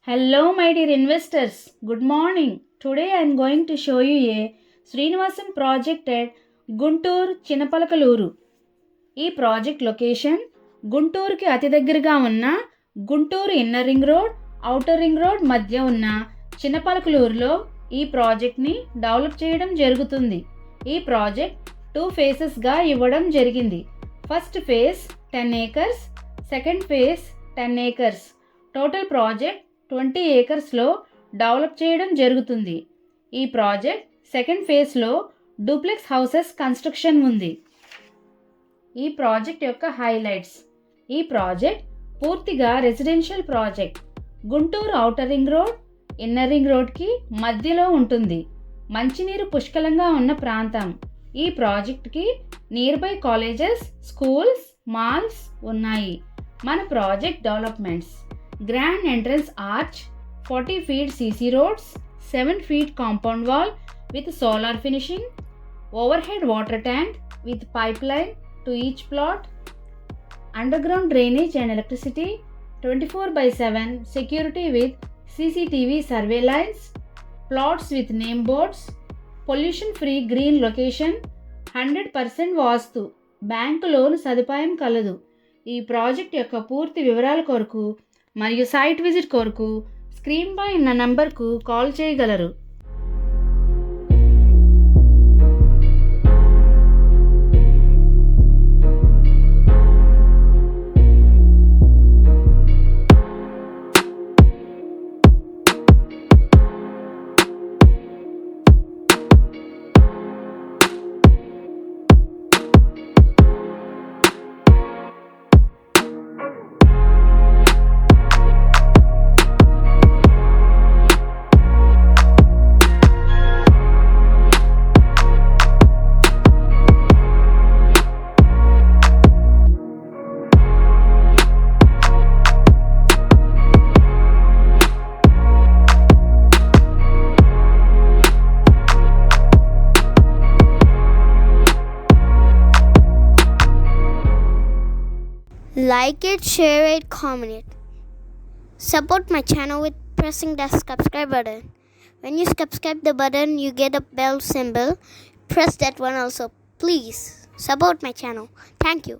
Hello, my dear investors. Good morning. Today I am going to show you a Srinivasam project at Guntur Chinapalakaluru. ఈ project location గుంటూరుకి అతి దగ్గరగా ఉన్న Guntur inner ring road, outer ring road మధ్య ఉన్న చిన్నపలకలూరులో ఈ ప్రాజెక్ట్ని develop చేయడం జరుగుతుంది. ఈ ప్రాజెక్ట్ 2 ఫేజెస్గా ఇవ్వడం జరిగింది. First phase 10 acres, second phase 10 acres. Total project 20 acresలో డెవలప్ చేయడం జరుగుతుంది. ఈ ప్రాజెక్ట్ సెకండ్ ఫేజ్లో డూప్లెక్స్ హౌసెస్ కన్స్ట్రక్షన్ ఉంది. ఈ ప్రాజెక్ట్ యొక్క హైలైట్స్. ఈ ప్రాజెక్ట్ పూర్తిగా residential project. Guntur outer ring road, inner ring రోడ్కి మధ్యలో ఉంటుంది. మంచినీరు పుష్కలంగా ఉన్న ప్రాంతం. ఈ ప్రాజెక్ట్కి near by colleges, schools, malls ఉన్నాయి. మన project developments: grand entrance arch, 40 feet CC roads, 7 feet compound wall with solar finishing, overhead water tank with pipeline to each plot, underground drainage and electricity, 24/7 security with CCTV survey lines, plots with name boards, pollution free green location, 100% vastu, bank loan సదుపాయం కలదు. ఈ project యొక్క పూర్తి వివరాల కొరకు మరియు site visit కొరకు స్క్రీన్పై ఉన్న నంబర్కు కాల్ చేయగలరు. Like it, share it, comment it. Support my channel with pressing the subscribe button. When you subscribe the button, you get a bell symbol. Press that one also. Please support my channel. Thank you.